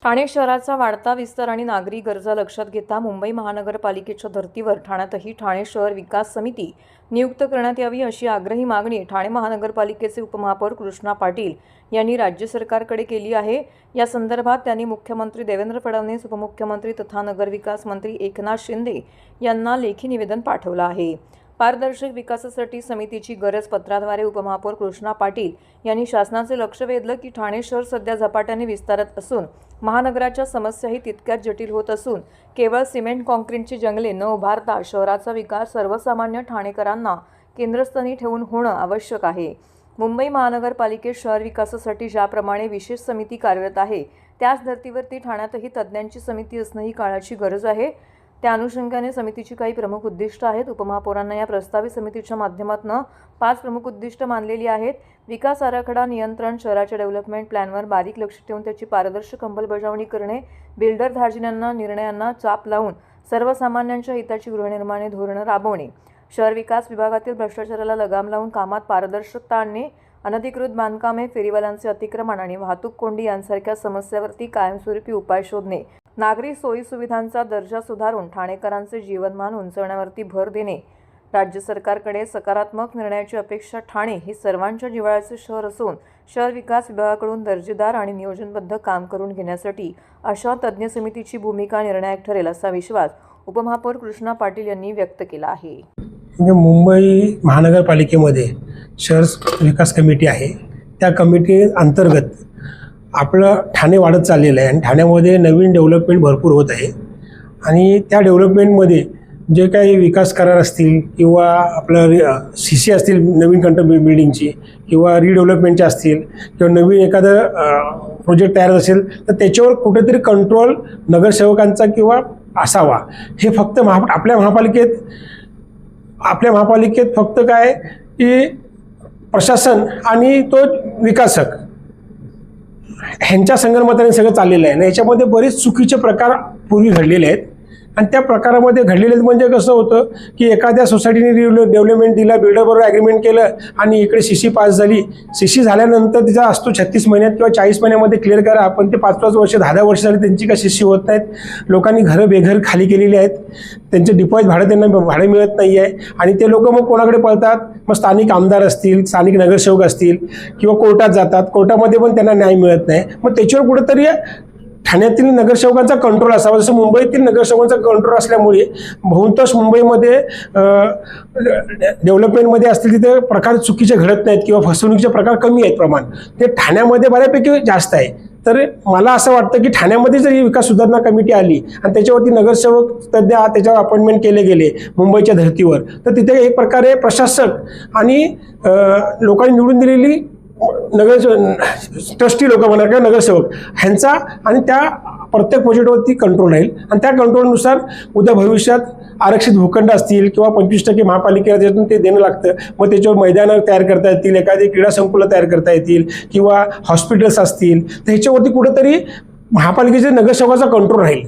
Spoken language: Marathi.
ठाणे शहराचा वाढता विस्तार आणि नागरी गरजा लक्षात घेता मुंबई महानगरपालिकेच्या धर्तीवर ठाण्यातही ठाणे शहर विकास समिती नियुक्त करण्यात यावी अशी आग्रही मागणी ठाणे महानगरपालिकेचे उपमहापौर कृष्णा पाटील यांनी राज्य सरकारकडे केली आहे। या संदर्भात त्यांनी मुख्यमंत्री देवेंद्र फडणवीस, उपमुख्यमंत्री तथा नगरविकास मंत्री एकनाथ शिंदे यांना लेखी निवेदन पाठवलं आहे। पारदर्शक विकासासाठी समितीची गरज पत्राद्वारे उपमहापौर कृष्णा पाटील यांनी शासनाचे लक्ष वेधलं की ठाणे शहर सध्या झपाट्याने विस्तारत असून महानगराच्या समस्याही तितक्याच जटिल होत असून केवळ सिमेंट काँक्रीटची जंगले न उभारता शहराचा विकास सर्वसामान्य ठाणेकरांना केंद्रस्थानी ठेवून होणं आवश्यक आहे। मुंबई महानगरपालिकेत शहर विकासासाठी ज्याप्रमाणे विशेष समिती कार्यरत आहे त्याच धर्तीवरती ठाण्यातही तज्ज्ञांची समिती असणं ही काळाची गरज आहे। त्या अनुषंगाने समितीची काही प्रमुख उद्दिष्ट आहेत। उपमहापौरांना या प्रस्तावित समितीच्या माध्यमातून 5 प्रमुख उद्दिष्ट मानलेली आहेत। विकास आराखडा नियंत्रण, शहराच्या डेव्हलपमेंट प्लॅनवर बारीक लक्ष ठेवून त्याची पारदर्शक अंमलबजावणी करणे, बिल्डर धार्जिण्यांना निर्णयांना चाप लावून सर्वसामान्यांच्या हिताची गृहनिर्माण धोरणं राबवणे, शहर विकास विभागातील भ्रष्टाचाराला लगाम लावून कामात पारदर्शकता आणणे, अनधिकृत बांधकामे, फेरीवाल्यांचे अतिक्रमण आणि वाहतूक कोंडी यांसारख्या समस्यावरती कायमस्वरूपी उपाय शोधणे, नागरी सोयी सुविधांचा दर्जा सुधारून ठाणेकरांचे जीवनमान उंचावण्यावरती भर देणे, राज्य सरकारकडे सकारात्मक निर्णयाची अपेक्षा। ठाणे हे सर्वांच्या जिव्हाळ्याचे शहर असून शहर विकास विभागाकडून दर्जेदार आणि नियोजनबद्ध काम करून घेण्यासाठी अशा तज्ज्ञ समितीची भूमिका निर्णायक ठरेल असा विश्वास उपमहापौर कृष्णा पाटील यांनी व्यक्त केला आहे। मुंबई महानगरपालिकेमध्ये शहर विकास कमिटी आहे। त्या कमिटी अंतर्गत आपलं ठाणे वाढत चाललेलं आहे आणि ठाण्यामध्ये नवीन डेव्हलपमेंट भरपूर होत आहे आणि त्या डेव्हलपमेंटमध्ये जे काही विकास करार असतील किंवा आपलं CC असतील नवीन बिल्डिंगची किंवा रिडेव्हलपमेंटचे असतील किंवा नवीन एखादं प्रोजेक्ट तयार असेल तर त्याच्यावर कुठेतरी कंट्रोल नगरसेवकांचा किंवा असावा। हे फक्त आपल्या महापालिकेत फक्त काय की प्रशासन आणि तो विकासक ह्यांच्या संगनमताने सगळं चाललेलं आहे ना। याच्यामध्ये बरेच चुकीचे प्रकार पूर्वी घडलेले आहेत आणि त्या प्रकारामध्ये घडलेले म्हणजे कसं होतं की एखाद्या सोसायटीने डेव्हलपमेंट दिला, बिल्डरबरोबर ॲग्रीमेंट केलं आणि इकडे CC पास झाली। CC झाल्यानंतर तिचा असतो 36 महिन्यात किंवा 40 महिन्यामध्ये क्लिअर करा, आपण ते 5-5 वर्ष 10-10 वर्ष झाली त्यांची काय CC होत नाहीत। लोकांनी घरं बेघर खाली केलेली आहेत, त्यांचे डिपॉझिट भाडं त्यांना भाडं मिळत नाही आहे आणि ते लोक मग कोणाकडे पळतात, मग स्थानिक आमदार असतील, स्थानिक नगरसेवक असतील किंवा कोर्टात जातात। कोर्टामध्ये पण त्यांना न्याय मिळत नाही। मग त्याच्यावर कुठेतरी ठाण्यातील नगरसेवकांचा कंट्रोल असावा। जसं मुंबईतील नगरसेवकांचा कंट्रोल असल्यामुळे बहुतांश मुंबईमध्ये डेव्हलपमेंटमध्ये असतील तिथे प्रकार चुकीचे घडत नाहीत किंवा फसवणुकीचे प्रकार कमी आहेत प्रमाण, ते ठाण्यामध्ये बऱ्यापैकी जास्त आहे। तर मला असं वाटतं की ठाण्यामध्ये जर ही विकास सुधारणा कमिटी आली आणि त्याच्यावरती नगरसेवक तज्ज्ञ त्याच्यावर अपॉइंटमेंट केले गेले मुंबईच्या धर्तीवर, तर तिथे एक प्रकारे प्रशासक आणि लोकांनी निवडून दिलेली ट्रस्टी लोक म्हणा किंवा नगरसेवक ह्यांचा आणि त्या प्रत्येक प्रोजेक्टवरती कंट्रोल राहील आणि त्या कंट्रोलनुसार उद्या भविष्यात आरक्षित भूखंड असतील किंवा 25% महापालिकेला त्यातून ते देणं लागतं, मग त्याच्यावर मैदानं तयार करता येतील, एखादी क्रीडा संकुलं तयार करता येतील किंवा हॉस्पिटल्स असतील, तर ह्याच्यावरती कुठेतरी महापालिकेच्या नगरसेवकाचा कंट्रोल राहील।